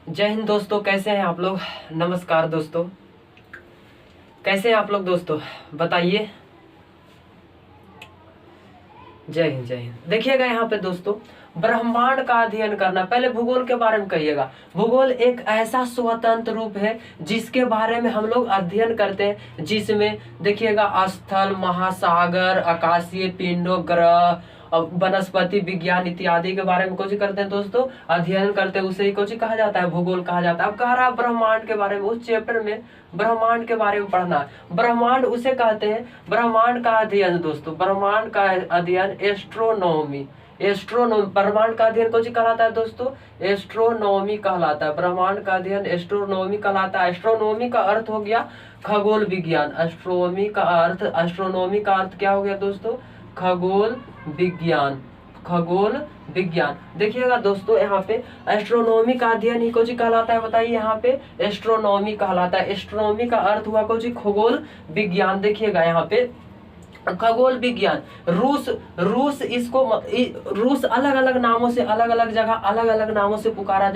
जय हिंद दोस्तों, कैसे हैं आप लोग। नमस्कार दोस्तों, कैसे हैं आप लोग दोस्तों, बताइए। जय हिंद जय हिंद। देखिएगा यहाँ पे दोस्तों, ब्रह्मांड का अध्ययन करना। पहले भूगोल के बारे में कहिएगा। भूगोल एक ऐसा स्वतंत्र रूप है जिसके बारे में हम लोग अध्ययन करते हैं, जिसमें देखिएगा स्थल, महासागर, आकाशीय पिंडों, ग्रह, वनस्पति विज्ञान इत्यादि के बारे में कुछ करते हैं दोस्तों, अध्ययन करते हैं। उसे ही कुछ कहा जाता है, भूगोल कहा जाता है। अब कह रहा ब्रह्मांड के बारे में, उस चैप्टर में ब्रह्मांड के बारे में पढ़ना है। ब्रह्मांड उसे कहते हैं, ब्रह्मांड का अध्ययन दोस्तों, ब्रह्मांड का अध्ययन एस्ट्रोनॉमी। एस्ट्रोनॉमी, ब्रह्मांड का अध्ययन कौन सी कहलाता है दोस्तों, एस्ट्रोनॉमी कहलाता है। ब्रह्मांड का अध्ययन एस्ट्रोनॉमी कहलाता है। एस्ट्रोनॉमी का अर्थ हो गया खगोल विज्ञान। एस्ट्रोनॉमी का अर्थ, एस्ट्रोनॉमी का अर्थ क्या हो गया दोस्तों, खगोल विज्ञान। खगोल विज्ञान। देखिएगा दोस्तों, यहाँ पे एस्ट्रोनॉमी का अध्ययन ही कुछ कहलाता है, बताइए। यहाँ पे एस्ट्रोनॉमी कहलाता है। एस्ट्रोनॉमी का अर्थ हुआ कुछ खगोल विज्ञान। देखिएगा यहाँ पे खगोल विज्ञान। रूस इसको रूस अलग अलग नामों से, अलग अलग जगह अलग अलग नामों से पुकारा।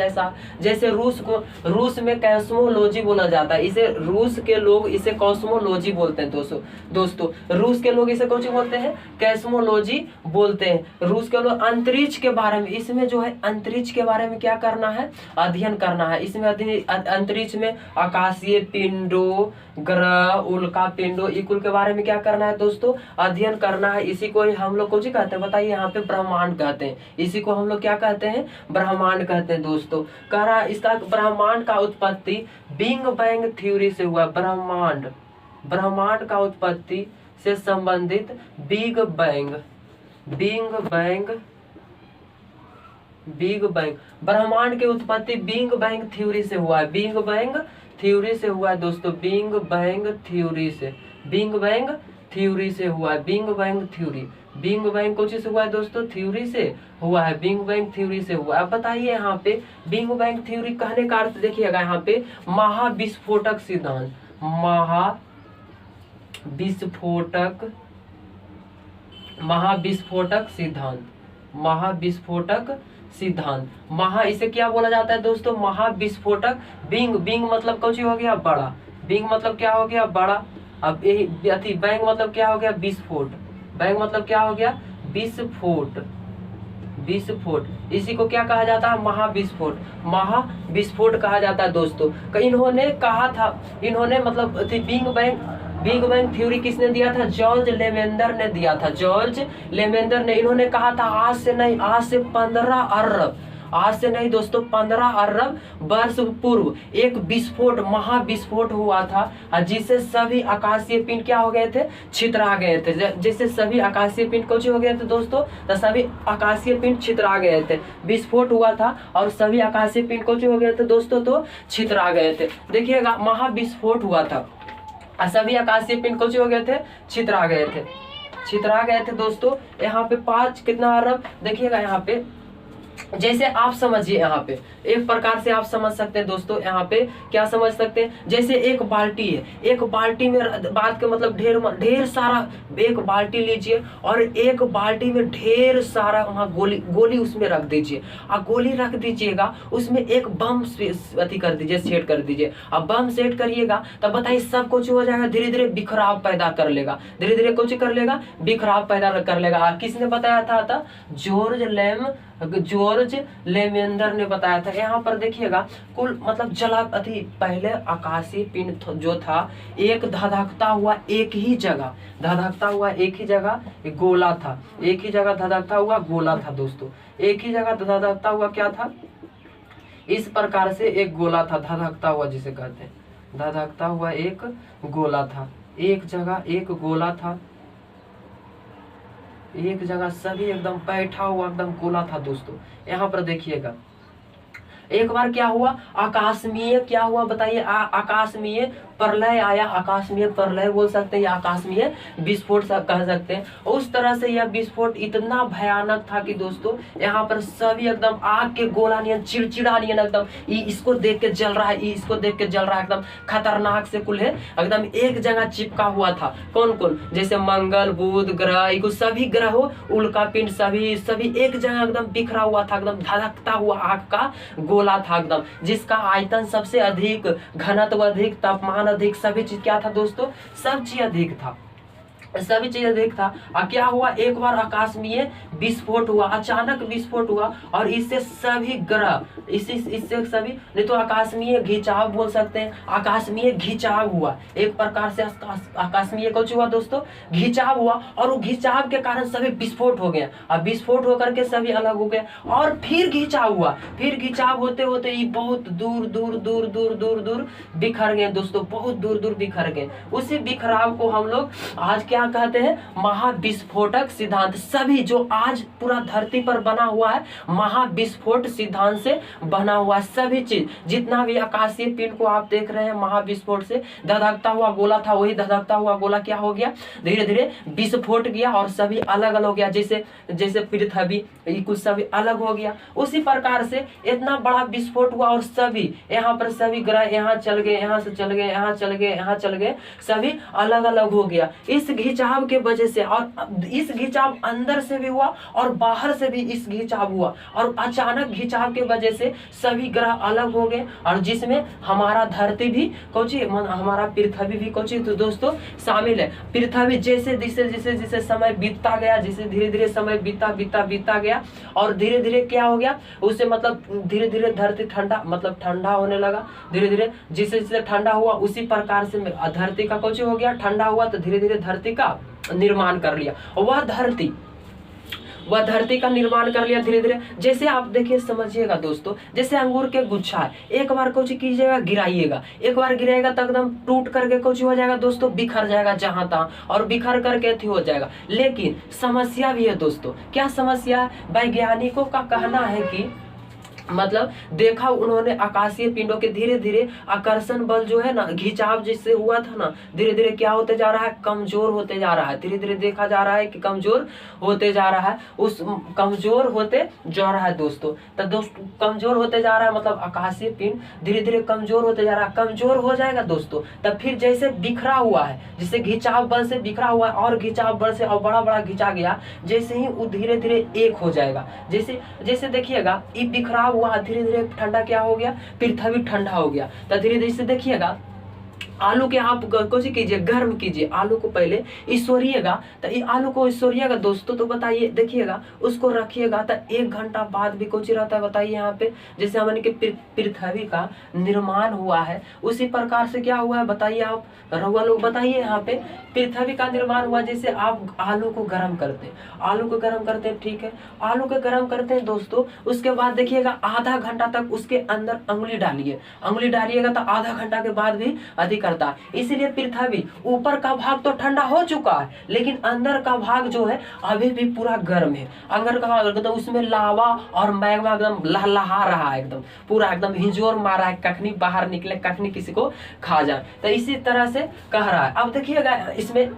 जैसे रूस में कॉस्मोलॉजी बोला जाता है। इसे रूस के लोग इसे कॉस्मोलॉजी बोलते हैं दोस्तों। रूस के लोग इसे कौन सी बोलते हैं, कॉस्मोलॉजी बोलते हैं। रूस के लोग अंतरिक्ष के बारे में, इसमें जो है अंतरिक्ष के बारे में क्या करना है, अध्ययन करना है। इसमें अंतरिक्ष में आकाशीय पिंडों, ग्रह, उल्का पिंडों, इकुल के बारे में क्या करना है दोस्तों, अध्ययन करना है। इसी को हम लोग कुछ कहते हैं, बताइए। यहाँ पे ब्रह्मांड कहते हैं। इसी को हम लोग क्या कहते हैं, ब्रह्मांड कहते हैं दोस्तों। कह रहा इसका ब्रह्मांड का उत्पत्ति बिग बैंग थ्योरी से हुआ। ब्रह्मांड का उत्पत्ति से संबंधित बिग बैंग ब्रह्मांड की उत्पत्ति बिग बैंग थ्योरी से हुआ है। बिग बैंग थ्योरी से हुआ है दोस्तों। बिग बैंग थ्योरी से हुआ है। बिग बैंग कौन से हुआ है दोस्तों, थ्योरी से हुआ है। बिग बैंग थ्योरी से हुआ है। अब बताइए यहाँ पे बिग बैंग थ्योरी कहने का अर्थ देखिएगा यहाँ पे, महाविस्फोटक सिद्धांत। महाविस्फोटक सिद्धांत। इसे क्या बोला जाता है दोस्तों, महाविस्फोटक। बिंग मतलब कौन हो गया, बड़ा। बिंग मतलब क्या हो गया, बड़ा। अब यही बैंग मतलब क्या हो गया, विस्फोट। बैंग मतलब क्या हो गया, विस्फोट। इसी को क्या कहा जाता है, महाविस्फोट कहा जाता है दोस्तों। इन्होंने कहा था, मतलब बिग बैंग थ्योरी किसने दिया था, जॉर्ज लेमेंडर ने दिया था। इन्होंने कहा था आज से 15 अरब वर्ष पूर्व एक महाविस्फोट हुआ था, जिससे सभी आकाशीय पिंड क्या हो गए थे, छितरा गए थे। जिससे सभी आकाशीय पिंड कौन हो गए थे दोस्तों, तो सभी आकाशीय पिंड छितरा गए थे। विस्फोट हुआ था और सभी आकाशीय पिंड कौन हो गए थे दोस्तों, तो छितरा गए थे। देखिएगा, महाविस्फोट हुआ था, सभी आकाशीय पिंड कौन हो गए थे, छितरा गए थे दोस्तों। यहाँ पे 5 कितना अरब, देखिएगा यहाँ पे, जैसे आप समझिए, यहाँ पे एक प्रकार से आप समझ सकते हैं दोस्तों। यहाँ पे क्या समझ सकते हैं, जैसे एक बाल्टी है, एक बाल्टी में, बात के मतलब ढेर सारा, एक बाल्टी लीजिए और एक बाल्टी में ढेर सारा वहाँ गोली उसमें रख दीजिए। और गोली रख दीजिएगा, उसमें एक बम कर दीजिए, सेट कर दीजिए। अब बम सेट करिएगा तब बताइए सब कुछ हो जाएगा, धीरे धीरे बिखराव पैदा कर लेगा, बिखराव पैदा कर लेगा। किसने बताया था, जॉर्ज लेमेंडर ने बताया था। यहाँ पर देखिएगा, कुल मतलब पहले आकाशीय पिंड जो था, एक धधकता हुआ एक ही जगह गोला था। एक ही जगह धधकता हुआ गोला था दोस्तों। एक ही जगह धधकता हुआ क्या था, इस प्रकार से एक गोला था, धधकता हुआ जिसे कहते हैं, धधकता हुआ एक गोला था। एक जगह एक गोला था, एक जगह सभी एकदम बैठा हुआ एकदम गोला था दोस्तों। यहाँ पर देखिएगा, एक बार क्या हुआ, आकाशमीय क्या हुआ बताइए, आकाशमीय प्रलय आया, आकाशीय प्रलय बोल सकते हैं या आकाशीय विस्फोट कह सकते हैं। उस तरह से यह विस्फोट इतना भयानक था कि दोस्तों यहाँ पर सभी एकदम आग के गोला नियन, चिड़चिड़ा नियन एकदम इसको देख के जल रहा है, इसको देख के जल रहा है, एकदम खतरनाक से कुल है एकदम एक जगह चिपका हुआ था। कौन कौन, जैसे मंगल, बुध ग्रह, सभी ग्रहों, उल्का पिंड, सभी एक जगह एकदम बिखरा हुआ था, एकदम धधकता हुआ आग का गोला था एकदम, जिसका आयतन सबसे अधिक, घनत्व अधिक, तापमान अधिक, सभी चीज क्या था दोस्तों, सब चीज अधिक था, सभी चीजें देख था। और क्या हुआ, एक बार आकाशीय विस्फोट हुआ, अचानक विस्फोट हुआ और इससे सभी ग्रह, इससे सभी, नहीं तो आकाशीय खिंचाव बोल सकते हैं, आकाशीय खिंचाव हुआ, एक प्रकार से आकाशीय कुछ हुआ दोस्तों, खिंचाव हुआ, और वो खिंचाव के कारण सभी विस्फोट हो गए, और विस्फोट होकर के सभी अलग हो गए, और फिर खिंचाव हुआ, फिर खिंचाव होते होते ये बहुत दूर दूर दूर दूर दूर दूर बिखर गए दोस्तों, बहुत दूर दूर बिखर गए। उसी बिखराव को हम लोग आज क्या कहते हैं, महाविस्फोटक सिद्धांत। सभी जो आज पूरा धरती पर बना हुआ है महाविस्फोट सिद्धांत से बना हुआ है, सभी चीज, जितना भी आकाशीय पिंड को आप देख रहे हैं महाविस्फोट से धधकता हुआ गोला था, वही धधकता हुआ गोला क्या हो गया, धीरे धीरे विस्फोट गया और सभी अलग अलग हो गया, जैसे जैसे पृथ्वी कुछ सभी अलग हो गया। उसी प्रकार से इतना बड़ा विस्फोट हुआ और सभी यहाँ पर सभी ग्रह यहाँ चल गए, यहाँ से चल गए, यहाँ चल गए, यहाँ चल गए, सभी अलग अलग हो गया इस खिंचाव के वजह से। और इस खिंचाव अंदर से भी हुआ और बाहर से भी इस खिंचाव हुआ, और अचानक खिंचाव के वजह से सभी ग्रह अलग हो गए, और जिसमें हमारा धरती भी कोची, हमारा पृथ्वी भी कोची तो दोस्तों शामिल है। पृथ्वी जैसे जैसे जैसे जैसे समय बीतता गया, जैसे धीरे धीरे समय बीतता गया, और धीरे धीरे क्या हो गया, उससे मतलब धीरे धीरे धरती ठंडा, मतलब ठंडा होने लगा, धीरे धीरे जैसे जैसे ठंडा हुआ उसी प्रकार से धरती का कुछ हो गया, ठंडा हुआ तो धीरे धीरे धरती का निर्माण कर लिया, और वह धरती का निर्माण कर लिया धीरे धीरे। जैसे आप देखिए समझिएगा दोस्तों, जैसे अंगूर के गुच्छा है, एक बार कुछ कीजिएगा गिराइएगा, एक बार गिराएगा तो एकदम टूट करके कुछ हो जाएगा दोस्तों, बिखर जाएगा जहां तहां, और बिखर करके अथी हो जाएगा। लेकिन समस्या भी है दोस्तों, क्या समस्या है, वैज्ञानिकों का कहना है कि मतलब देखा उन्होंने आकाशीय पिंडों के धीरे धीरे आकर्षण बल जो है ना, खिंचाव जिससे हुआ था ना, धीरे धीरे क्या होते जा रहा है, कमजोर होते जा रहा है, धीरे धीरे देखा जा रहा है कि कमजोर होते जा रहा है, उस कमजोर होते जा रहा है दोस्तों। तो दोस्तों कमजोर होते जा रहा है मतलब आकाशीय पिंड धीरे धीरे कमजोर होते जा रहा है, कमजोर हो जाएगा दोस्तों, तब फिर जैसे बिखरा हुआ है, जिससे खिंचाव बल से बिखरा हुआ है और खिंचाव बल से और बड़ा बड़ा खिंचा गया, जैसे ही वो धीरे धीरे एक हो जाएगा, जैसे जैसे देखिएगा ये बिखरा हुआ धीरे धीरे ठंडा क्या हो गया, पृथ्वी ठंडा हो गया। तो धीरे धीरे से देखिएगा आलू के आप कुछ कीजिए, गर्म कीजिए आलू को, पहले ईश्वरिएगा, तो ये आलू को ईश्वरिएगा दोस्तों, तो बताइए देखिएगा उसको रखिएगा तो 1 घंटा बाद भी कुछ रहता है, बताइए यहाँ पे जैसे हमने के पृथ्वी का निर्माण हुआ है उसी प्रकार से क्या हुआ है बताइए, आप रहुआ लोग बताइए, यहाँ पे पृथ्वी का निर्माण हुआ। जैसे आप आलू को गर्म करते हैं, आलू को गर्म करते हैं, ठीक है, आलू को गर्म करते हैं दोस्तों, उसके बाद देखिएगा आधा घंटा तक उसके अंदर अंगुली डालिएगा तो आधा घंटा के बाद भी अधिक करता है। इसीलिए पृथ्वी ऊपर का भाग तो ठंडा हो चुका है, लेकिन अंदर का भाग जो है अभी भी पूरा गर्म है। अंदर का भाग तो उसमें लावा और मैग्मा एकदम लहलहा रहा है, एकदम पूरा एकदम हिंजोर मारा है, कखनी बाहर निकले, कखनी किसी को खा जाए, तो इसी तरह से कह रहा है। अब देखिएगा इसमें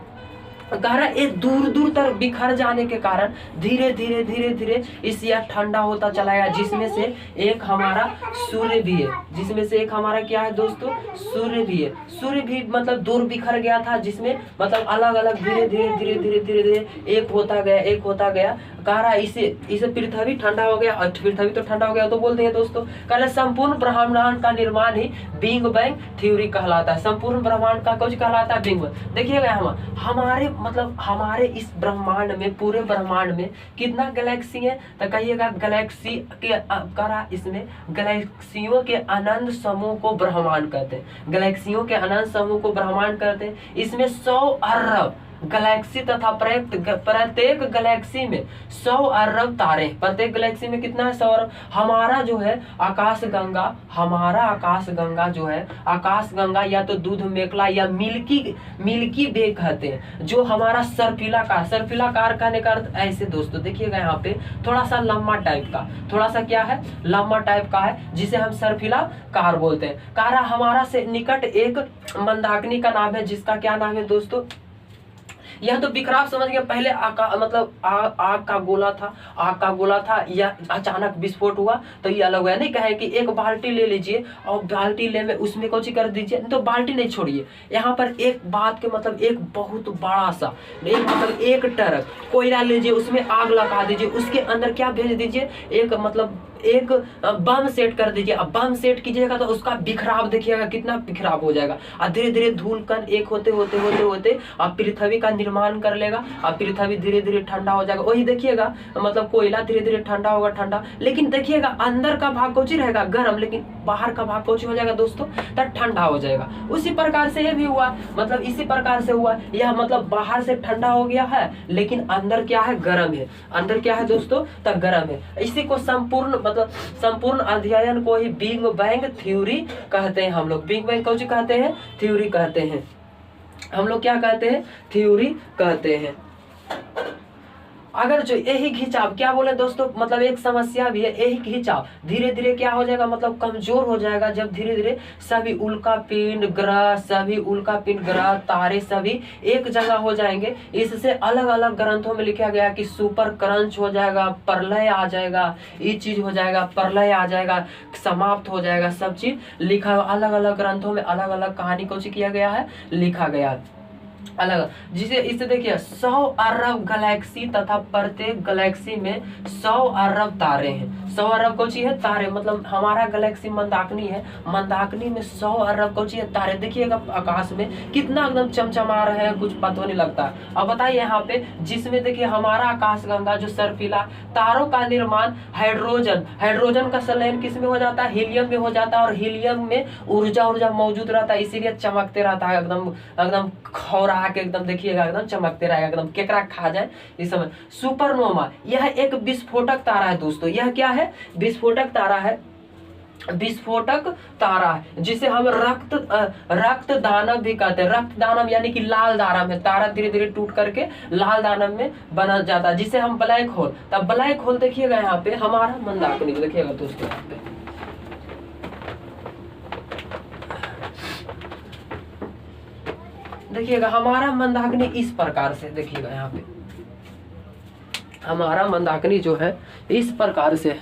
कह रहा है ये दूर दूर तक बिखर जाने के कारण धीरे धीरे धीरे धीरे इस यह ठंडा होता चला गया, जिसमें से एक हमारा सूर्य भी है, जिसमें से एक हमारा क्या है दोस्तों, सूर्य भी है। सूर्य भी मतलब दूर बिखर गया था, जिसमें मतलब अलग अलग धीरे धीरे धीरे धीरे धीरे धीरे एक होता गया। कह रहा है इसे पृथ्वी ठंडा हो गया, और पृथ्वी तो ठंडा हो गया तो बोलते हैं दोस्तों, कह रहे संपूर्ण ब्रह्मांड का निर्माण ही बिग बैंग थ्योरी कहलाता है। संपूर्ण ब्रह्मांड का कुछ कहलाता है बिग बैंग। देखिएगा हमारे मतलब हमारे इस ब्रह्मांड में, पूरे ब्रह्मांड में कितना गैलेक्सी है, तो कहिएगा गैलेक्सी के करा इसमें गैलेक्सियों के अनंत समूह को ब्रह्मांड कहते हैं, गैलेक्सियों के अनंत समूह को ब्रह्मांड कहते हैं। इसमें 100 अरब गैलेक्सी तथा प्रत्येक गैलेक्सी में 100 अरब तारे हैं। प्रत्येक गैलेक्सी में कितना है? 100 अरब। हमारा जो है हमारा आकाश गंगा जो है, आकाश गंगा या तो दूध मेखला या मिल्की वे कहते हैं, जो हमारा सर्पिला कार कहने का अर्थ ऐसे दोस्तों देखिएगा यहाँ पे थोड़ा सा लंबा टाइप का, थोड़ा सा क्या है, लंबा टाइप का है, जिसे हम सर्पिला कार बोलते हैं। कारा हमारा से निकट एक मंदाकिनी का नाम है, जिसका क्या नाम है दोस्तों? यह तो बिखराव समझ गया। पहले आग का गोला था, यह अचानक विस्फोट हुआ तो ये अलग हुआ। नहीं कहे कि एक बाल्टी ले लीजिए और बाल्टी ले में उसमें कुछ कर दीजिए, तो बाल्टी नहीं छोड़िए। यहाँ पर एक बात के मतलब एक बहुत बड़ा सा एक ट्रक कोयला लीजिए, उसमें आग लगा दीजिए, उसके अंदर क्या भेज दीजिए, एक बम सेट कर दीजिए। अब बम सेट कीजिएगा तो उसका बिखराव देखिएगा कितना बिखराव हो जाएगा, और धीरे धीरे धूल कण एक होते अब पृथ्वी का निर्माण कर लेगा, और पृथ्वी धीरे धीरे ठंडा हो जाएगा। वही देखिएगा मतलब कोयला धीरे धीरे ठंडा होगा, लेकिन देखिएगा अंदर का भाग कौची रहेगा गर्म, लेकिन बाहर का भाग कौची हो जाएगा दोस्तों, तब ठंडा हो जाएगा। उसी प्रकार से ये भी हुआ, मतलब इसी प्रकार से हुआ। यह मतलब बाहर से ठंडा हो गया है, लेकिन अंदर क्या है, गर्म है। अंदर क्या है दोस्तों, तब गर्म है। इसी को संपूर्ण अध्ययन को ही बिग बैंग थ्योरी कहते हैं हम लोग। बिग बैंग कौन सी कहते हैं? थ्योरी कहते हैं हम लोग। क्या कहते हैं? थ्योरी कहते हैं। अगर जो यही खिंचाव क्या बोले दोस्तों, मतलब एक समस्या भी है, यही खिंचाव धीरे धीरे क्या हो जाएगा, मतलब कमजोर हो जाएगा, जब धीरे धीरे सभी उल्कापिंड ग्रह तारे सभी एक जगह हो जाएंगे। इससे अलग अलग ग्रंथों में लिखा गया कि सुपर क्रंच हो जाएगा, प्रलय आ जाएगा, ये चीज हो जाएगा, प्रलय आ जाएगा, समाप्त हो जाएगा, सब चीज लिखा। अलग अलग ग्रंथों में अलग अलग कहानी को किया गया है, लिखा गया है अलग। जिसे इससे देखिए 100 अरब गैलेक्सी तथा प्रत्येक गैलेक्सी में 100 अरब तारे हैं। 100 अरब कौन सी है? तारे। मतलब हमारा गैलेक्सी मंदाकिनी है, मंदाकिनी में 100 अरब कौन सी है? तारे। देखिएगा आकाश में कितना एकदम चमचमा रहे हैं, कुछ पता नहीं लगता। अब बताइए यहाँ पे, जिसमें देखिए हमारा आकाश गंगा जो सर्पिला, तारों का निर्माण हाइड्रोजन का संलयन किस में हो जाता है? हीलियम में हो जाता है, और हीलियम में ऊर्जा मौजूद रहता है, इसीलिए चमकते रहता है, एकदम खौरा के एकदम देखिएगा एकदम चमकते रहेगा, एकदम केकरा खा जाए इस समय। सुपरनोवा यह एक विस्फोटक तारा है दोस्तों। यह क्या है? विस्फोटक तारा है, जिसे हम रक्त दानव भी कहते हैं। रक्त दानव यानी कि लाल दानव है, तारा धीरे धीरे टूट करके लाल दानव में बना जाता है, जिसे हम ब्लैक होल। तब ब्लैक होल देखिएगा यहाँ पे हमारा मंदाकिनी देखिएगा दोस्तों, यहाँ पे देखिएगा हमारा मंदाकिनी इस प्रकार से, देखिएगा यहाँ पे हमारा मंदाकिनी जो है इस प्रकार से।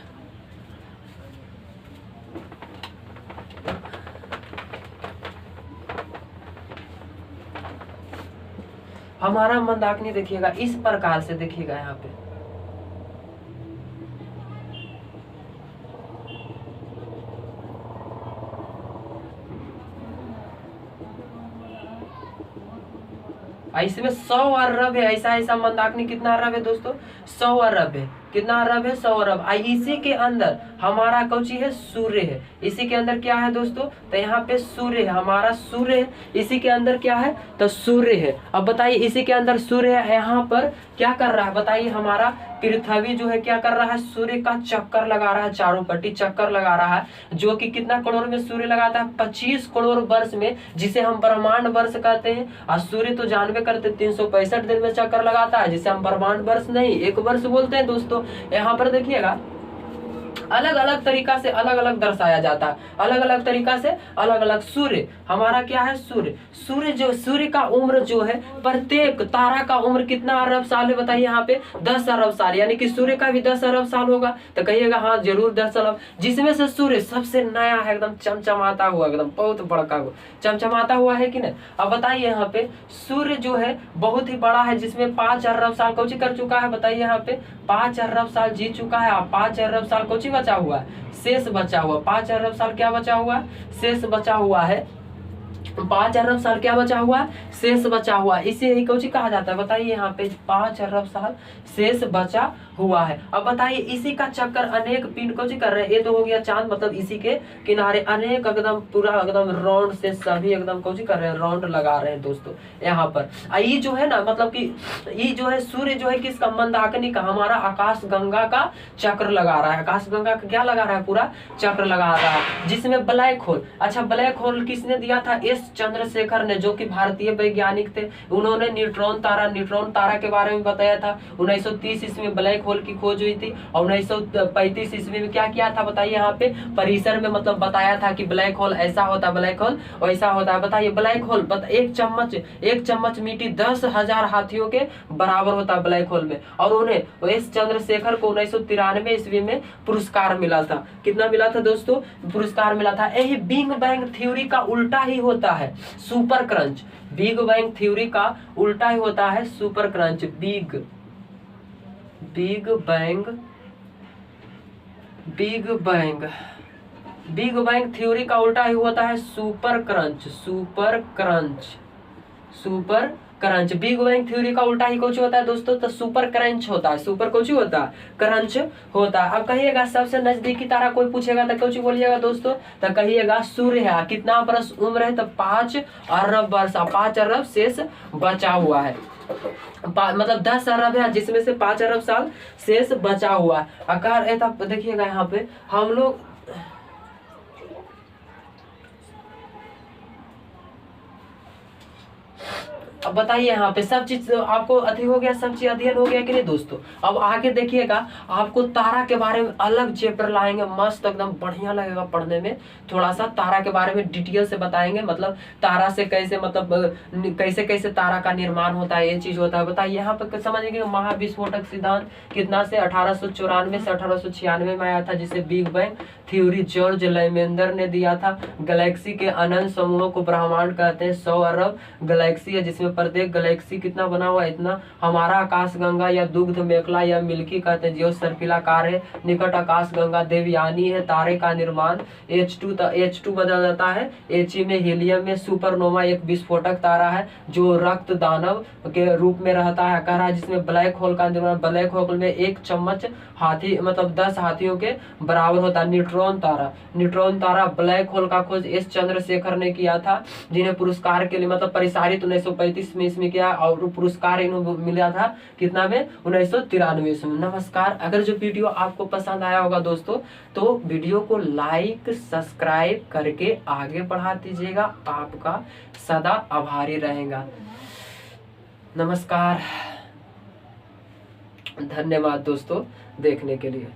हमारा मंदाकिनी देखिएगा इस प्रकार से, देखिएगा यहाँ पे इसमें 100 अरब है। ऐसा मंदाकिनी कितना अरब है दोस्तों? 100 अरब है। कितना अरब है? 100 अरब। इसी के अंदर हमारा कौची है? सूर्य है। इसी के अंदर क्या है दोस्तों? तो यहाँ पे सूर्य है, हमारा सूर्य है। इसी के अंदर क्या है? तो सूर्य है। अब बताइए इसी के अंदर सूर्य है, यहाँ पर क्या कर रहा है बताइए? हमारा पृथ्वी जो है क्या कर रहा है? सूर्य का चक्कर लगा रहा है, चारों पट्टी चक्कर लगा रहा है, जो कि कितना करोड़ में सूर्य लगाता है? 25 करोड़ वर्ष में, जिसे हम ब्रह्मांड वर्ष कहते हैं। और सूर्य तो जानवे करते 365 दिन में चक्कर लगाता है, जिसे हम ब्रह्मांड वर्ष नहीं एक वर्ष बोलते हैं दोस्तों। यहाँ पर देखिएगा अलग अलग तरीका से अलग अलग दर्शाया जाता है, अलग अलग तरीका से अलग अलग। सूर्य हमारा क्या है? सूर्य का उम्र जो है, प्रत्येक तारा का उम्र कितना अरब साल है बताइए? यहाँ पे 10 अरब साल, यानी कि सूर्य का भी 10 अरब साल होगा। तो कहिएगा हाँ जरूर 10 अरब, जिसमें से सूर्य सबसे नया है, एकदम चमचमाता हुआ, एकदम बहुत बड़का चमचमाता हुआ है कि नहीं। अब बताइए यहाँ पे सूर्य जो है बहुत ही बड़ा है, जिसमें 5 अरब साल कौची कर चुका है बताइए? यहाँ पे 5 अरब साल जी चुका है, और 5 अरब साल कौची बचा हुआ है? शेष बचा हुआ। 5 अरब साल क्या बचा हुआ है? शेष बचा हुआ है। 5 अरब साल क्या बचा हुआ है, शेष बचा हुआ है। इसे ही कुछ कहा जाता है, बताइए यहाँ पे 5 अरब साल शेष बचा हुआ है। अब बताइए इसी का चक्कर अनेक पिंड कुछ कर रहे हैं। ये तो हो गया चांद, मतलब इसी के किनारे अनेक एकदम पूरा एकदम राउंड से सभी एकदम कुछ कर रहे हैं, राउंड लगा रहे हैं दोस्तों यहाँ पर। ये जो है ना, मतलब कि ये जो है सूर्य जो है किसका, मंदाकिनी का, हमारा आकाश गंगा का चक्र लगा रहा है। आकाश गंगा का क्या लगा रहा है, पूरा चक्र लगा रहा है, जिसमें ब्लैक होल। अच्छा, ब्लैक होल किसने दिया था, एस चंद्रशेखर ने, जो कि भारतीय वैज्ञानिक थे। उन्होंने न्यूट्रॉन तारा के बारे में बताया था। 1930 ईस्वी में ब्लैक होल की खोज हुई थी, और 1935 ईस्वी में क्या किया था बताइए, यहाँ पे परिसर में मतलब बताया था कि ब्लैक होल ऐसा होता है, ब्लैक होल वैसा होता है। बताइए ब्लैक होल एक चम्मच मिट्टी 10,000 हाथियों के बराबर होता है ब्लैक होल में। और उन्हें एस चंद्रशेखर को 1993 ईस्वी में पुरस्कार मिला था। कितना मिला था दोस्तों, पुरस्कार मिला था। यही बिग बैंग थ्योरी का उल्टा ही होता है super crunch. Big bang theory का उल्टा ही होता है super crunch. Big bang theory का उल्टा ही होता है super crunch. Big bang theory का उल्टा ही कुछ होता है दोस्तों, तो सुपर क्रंच होता है। सुपर कुछ होता है, क्रंच होता है। अब कहिएगा सबसे नजदीकी तारा कोई पूछेगा तो कुछ बोलिएगा दोस्तों, तो कहिएगा सूर्य है। कितना बरस उम्र है, तो 5 अरब वर्ष। 5 अरब शेष बचा हुआ है, मतलब 10 अरब है जिसमें से 5 अरब साल शेष बचा हुआ है। अगर ऐसा देखिएगा यहाँ पे हम लोग, अब बताइए यहाँ पे सब चीज आपको अध्ययन हो गया, सब चीज अध्ययन हो गया कि नहीं दोस्तों। अब आगे देखिएगा आपको तारा के बारे में अलग चैप्टर लाएंगे, मस्त एकदम बढ़िया लगेगा पढ़ने में। थोड़ा सा तारा के बारे में डिटेल से बताएंगे, मतलब तारा से कैसे, मतलब कैसे कैसे तारा का निर्माण होता है, ये चीज होता है। बताइए यहाँ पे समझेंगे महाविस्फोटक सिद्धांत कितना से 1894 से 1896 में आया था, जिसे बिग बैंग थ्योरी जॉर्ज लैमेंडर ने दिया था। गैलेक्सी के अनंत समूहों को ब्रह्मांड कहते हैं। 100 अरब गैलेक्सी है, जिसमें प्रत्येक गैलेक्सी कितना बना हुआ है, इतना। हमारा आकाश गंगा या दुग्ध मेखला या मिल्की कहते हैं, जो सर्पिलाकार है। निकट आकाश गंगा देवयानी है। तारे का निर्माण H2 बदल जाता है He में, हीलियम में। सुपरनोवा एक विस्फोटक तारा है जो रक्त दानव के रूप में रहता है, कह रहा है, जिसमें ब्लैक होल का निर्माण। ब्लैक होल में 1 चम्मच हाथी, मतलब 10 हाथियों के बराबर होता है। न्यूट्रॉन तारा ब्लैक होल का खोज एस चंद्रशेखर ने किया था, जिन्हें पुरस्कार के लिए मतलब परिसारित 1935 में इसमें किया, और पुरस्कार इन्हें मिला था कितना में, 1993 में। नमस्कार। अगर जो वीडियो आपको पसंद आया होगा दोस्तों, तो वीडियो को लाइक सब्सक्राइब करके आगे बढ़ा दीजिएगा, आपका सदा आभारी रहेगा। नमस्कार, धन्यवाद दोस्तों देखने के लिए।